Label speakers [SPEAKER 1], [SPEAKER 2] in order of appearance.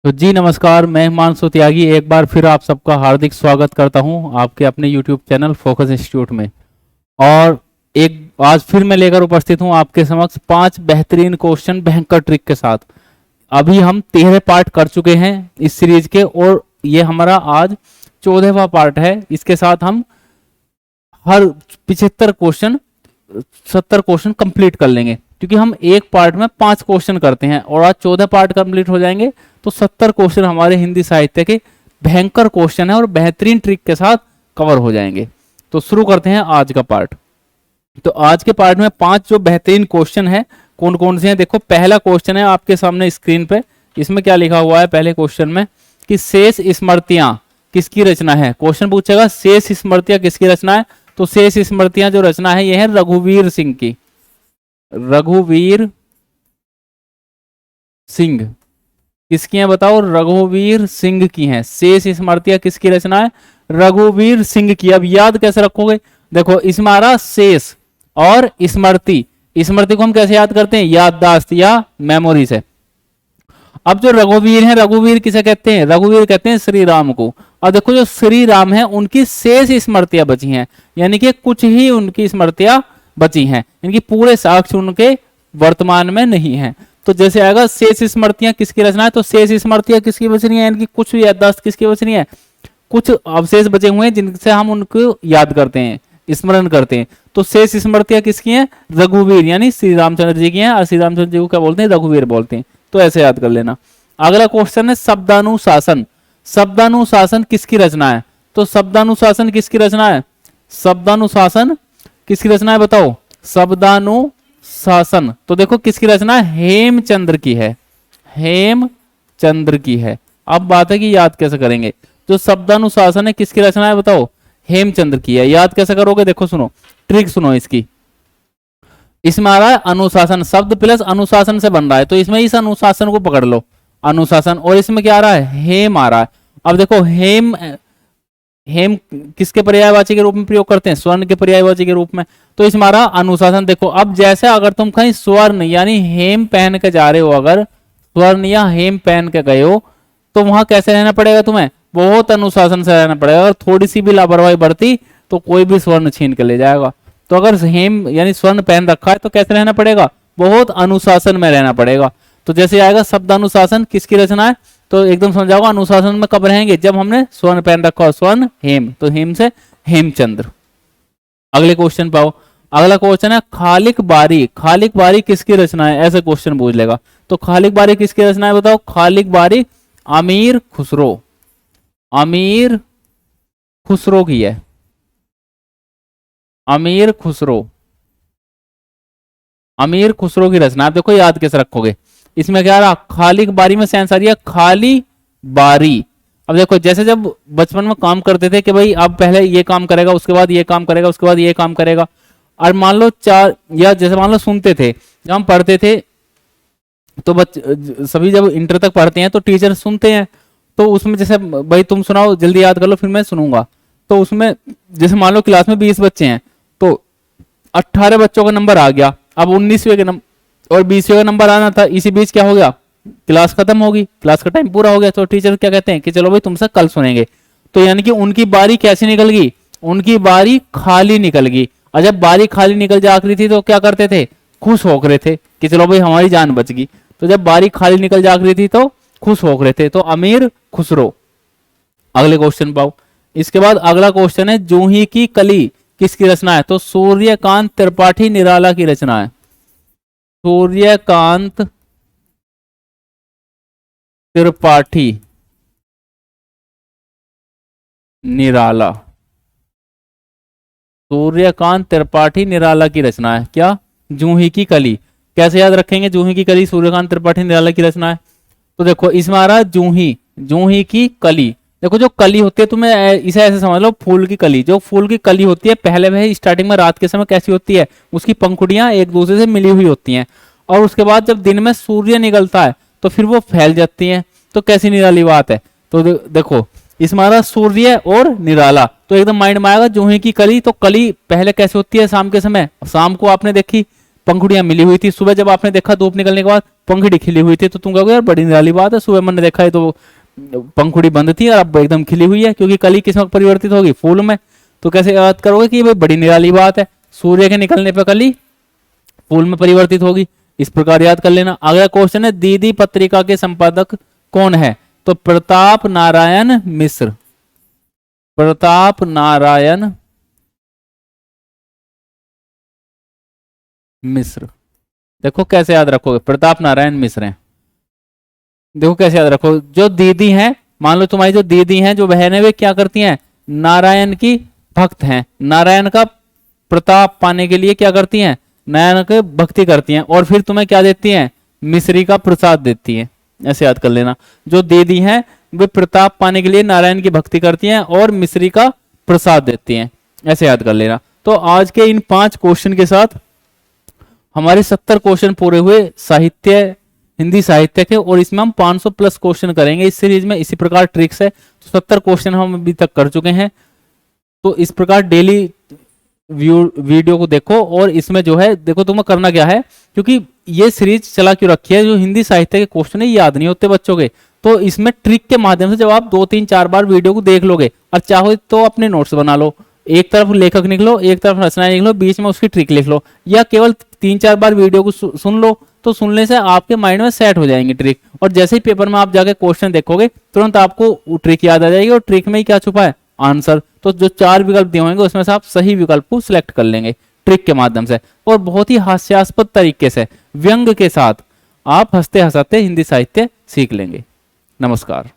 [SPEAKER 1] तो जी नमस्कार, मैं हिमांशु त्यागी एक बार फिर आप सबका हार्दिक स्वागत करता हूं आपके अपने YouTube चैनल फोकस इंस्टीट्यूट में। और एक आज फिर मैं लेकर उपस्थित हूं आपके समक्ष 5 बेहतरीन क्वेश्चन भयंकर ट्रिक के साथ। अभी हम 13 पार्ट कर चुके हैं इस सीरीज के और ये हमारा आज 14वां पार्ट है। इसके साथ हम हर 75 क्वेश्चन 70 क्वेश्चन कंप्लीट कर लेंगे, क्योंकि हम एक पार्ट में 5 क्वेश्चन करते हैं और आज 14 पार्ट कंप्लीट हो जाएंगे तो 70 क्वेश्चन हमारे हिंदी साहित्य के भयंकर क्वेश्चन है और बेहतरीन ट्रिक के साथ कवर हो जाएंगे। तो शुरू करते हैं आज का पार्ट। तो आज के पार्ट में 5 जो बेहतरीन क्वेश्चन है कौन कौन से हैं, देखो पहला क्वेश्चन है आपके सामने स्क्रीन पे। इसमें क्या लिखा हुआ है पहले क्वेश्चन में कि शेष स्मृतियां किसकी रचना है। क्वेश्चन पूछेगा शेष स्मृतियां किसकी रचना है, तो शेष स्मृतियां जो रचना है यह है रघुवीर सिंह की। रघुवीर सिंह किसकी हैं बताओ, रघुवीर सिंह की हैं। शेष स्मृतियां किसकी रचना है, रघुवीर सिंह की। अब याद कैसे रखोगे, देखो इसमें आ रहा शेष और स्मृति। स्मृति को हम कैसे याद करते हैं, याददाश्त या मेमोरी से। अब जो रघुवीर हैं, रघुवीर किसे कहते हैं, रघुवीर कहते हैं श्री राम को। और देखो जो श्री राम है उनकी शेष स्मृतियां बची हैं, यानी कि कुछ ही उनकी स्मृतियां बची हैं, इनकी पूरे साक्ष्य उनके वर्तमान में नहीं है। तो जैसे आएगा शेष स्मृतियां किसकी रचना है, तो शेष स्मृतियां किसकी बच रही है, इनकी कुछ याददाश्त किसकी बच रही है, कुछ अवशेष बचे हुए हैं जिनसे हम उनको याद करते हैं, स्मरण करते हैं। तो शेष स्मृतियां किसकी हैं, रघुवीर यानी श्री रामचंद्र जी की हैं। और श्री रामचंद्र जी को क्या बोलते हैं, रघुवीर बोलते हैं। तो ऐसे याद कर लेना। अगला क्वेश्चन है शब्दानुशासन। शब्दानुशासन किसकी रचना है, तो शब्दानुशासन किसकी रचना है, शब्दानुशासन किसकी रचना है बताओ, शब्दानुशासन तो देखो किसकी रचना है, हेमचंद्र की है, हेमचंद्र की है। अब बात है कि याद कैसे करेंगे। जो शब्दानुशासन है किसकी रचना है बताओ, हेमचंद्र की है। याद कैसे करोगे, देखो सुनो ट्रिक सुनो इसकी। इसमें आ रहा है अनुशासन, शब्द प्लस अनुशासन से बन रहा है, तो इसमें इस अनुशासन को पकड़ लो, अनुशासन। और इसमें क्या आ रहा है, हेम आ रहा है। अब देखो हेम हेम किसके पर्यायवाची के रूप में प्रयोग करते हैं, स्वर्ण के पर्यायवाची के रूप में। तो इसमें आ रहा अनुशासन। देखो अब जैसे अगर तुम कहीं स्वर्ण यानी हेम पहन के जा रहे हो, अगर स्वर्ण या हेम पहन के गए हो तो वहां कैसे रहना पड़ेगा, तुम्हें बहुत अनुशासन से रहना पड़ेगा। अगर थोड़ी सी भी लापरवाही बरती तो कोई भी स्वर्ण छीन के ले जाएगा। तो अगर हेम यानी स्वर्ण पहन रखा है तो कैसे रहना पड़ेगा, बहुत अनुशासन में रहना पड़ेगा। तो जैसे आएगा शब्दानुशासन किसकी रचना है, तो एकदम समझ जाओगे अनुशासन में कब रहेंगे, जब हमने स्वर्ण पहन रखा हो, स्वर्ण हेम, तो हेम से हेमचंद्र। अगले क्वेश्चन पाओ। अगला क्वेश्चन है खालिक बारी। खालिक बारी किसकी रचना है, ऐसे क्वेश्चन पूछ लेगा। तो खालिक बारी किसकी रचना है बताओ, खालिक बारी अमीर खुसरो, अमीर खुसरो की है, अमीर खुसरो, अमीर खुसरो की रचना। आप देखो याद कैसे रखोगे। इसमें क्या रहा, खालिक बारी में सेंस आ रही है खाली बारी। अब देखो जैसे जब बचपन में काम करते थे कि भाई अब पहले ये काम करेगा, उसके बाद ये काम करेगा, उसके बाद ये काम करेगा। और मान लो चार, या जैसे मान लो सुनते थे जब हम पढ़ते थे, तो सभी जब इंटर तक पढ़ते हैं तो टीचर सुनते हैं, तो उसमें जैसे भाई तुम सुनाओ जल्दी याद कर लो फिर मैं सुनूंगा। तो उसमें जैसे मान लो क्लास में 20 बच्चे हैं तो 18 बच्चों का नंबर आ गया, अब 19वें के नंबर और 20वें का नंबर आना था। इसी बीच क्या हो गया, क्लास खत्म होगी, क्लास का टाइम पूरा हो गया। तो टीचर क्या कहते हैं कि चलो भाई तुमसे कल सुनेंगे। तो यानी कि उनकी बारी कैसी निकल गई, उनकी बारी खाली निकल गई। और जब बारी खाली निकल जाती थी तो क्या करते थे, खुश हो रहे थे कि चलो भाई हमारी जान बच गई। तो जब बारी खाली निकल जाती थी तो खुश हो रहे थे, तो अमीर खुसरो। अगले क्वेश्चन पाओ। इसके बाद अगला क्वेश्चन है जूही की कली किसकी रचना है, तो सूर्यकांत त्रिपाठी निराला की रचना है, सूर्यकांत त्रिपाठी निराला, सूर्यकांत त्रिपाठी निराला की रचना है क्या, जूही की कली। कैसे याद रखेंगे, जूही की कली सूर्यकांत त्रिपाठी निराला की रचना है। तो देखो इसमें आ रहा है जूही, जूही की कली। देखो जो कली होती है, तुम्हें इसे ऐसे समझ लो फूल की कली। जो फूल की कली होती है पहले वह स्टार्टिंग में रात के समय कैसी होती है, उसकी पंखुड़ियां एक दूसरे से मिली हुई होती हैं, और उसके बाद जब दिन में सूर्य निकलता है तो फिर वो फैल जाती हैं। तो कैसी निराली बात है। तो देखो इसमें आ रहा सूर्य और निराला, तो एकदम माइंड में आएगा जूही की कली। तो कली पहले कैसे होती है, शाम के समय, शाम को आपने देखी पंखुड़ियां मिली हुई थी, सुबह जब आपने देखा धूप निकलने के बाद पंखुड़ी खिली हुई थी, तो तुम कहोगे यार बड़ी निराली बात है, सुबह मैंने देखा है तो पंखुड़ी बंद थी और अब एकदम खिली हुई है, क्योंकि कली किस में परिवर्तित होगी, फूल में। तो कैसे याद करोगे कि भाई बड़ी निराली बात है, सूर्य के निकलने पर कली फूल में परिवर्तित होगी। इस प्रकार याद कर लेना। अगला क्वेश्चन है दीदी पत्रिका के संपादक कौन है? तो प्रताप नारायण मिश्र। प्रताप नारायण मिश्र। देखो कैसे याद रखोगे, प्रताप नारायण मिश्र हैं। देखो कैसे याद रखो, जो दीदी हैं, मान लो तुम्हारी जो दीदी हैं, जो बहन है, वे क्या करती हैं? नारायण की भक्त हैं। नारायण का प्रताप पाने के लिए क्या करती हैं? नारायण की भक्ति करती हैं, और फिर तुम्हें क्या देती हैं? मिश्री का प्रसाद देती हैं। ऐसे याद कर लेना। जो दीदी हैं वे प्रताप पाने के लिए नारायण की भक्ति करती हैं और मिश्री का प्रसाद देती हैं। ऐसे याद कर लेना। तो आज के इन 5 क्वेश्चन के साथ हमारे 70 क्वेश्चन पूरे हुए साहित्य, हिंदी साहित्य के, और इसमें हम 500 प्लस क्वेश्चन करेंगे इस सीरीज में। इसी प्रकार ट्रिक्स है, तो 70 क्वेश्चन हम अभी तक कर चुके हैं। तो इस प्रकार डेली वीडियो को देखो, और इसमें जो है देखो तुम्हें करना क्या है, क्योंकि ये सीरीज चला क्यों रखी है, जो हिंदी साहित्य के क्वेश्चन है याद नहीं होते बच्चों के, तो इसमें ट्रिक के माध्यम से जब आप 2-3-4 बार वीडियो को देख लोगे, और चाहो तो अपने नोट्स बना लो, एक तरफ लेखक निकलो, एक तरफ रचना निकलो, बीच में उसकी ट्रिक लिख लो, या केवल 3-4 बार वीडियो को सुन लो, तो सुनने से आपके माइंड में सेट हो जाएंगी ट्रिक, और जैसे ही पेपर में आप जाके क्वेश्चन देखोगे तुरंत आपको ट्रिक याद आ जाएगी, और ट्रिक में ही क्या छुपा है? आंसर। तो जो 4 विकल्प दिए होंगे उसमें से आप सही विकल्प को सिलेक्ट कर लेंगे ट्रिक के माध्यम से, और बहुत ही हास्यास्पद तरीके से, व्यंग के साथ आप हंसते हंसाते हिंदी साहित्य सीख लेंगे। नमस्कार।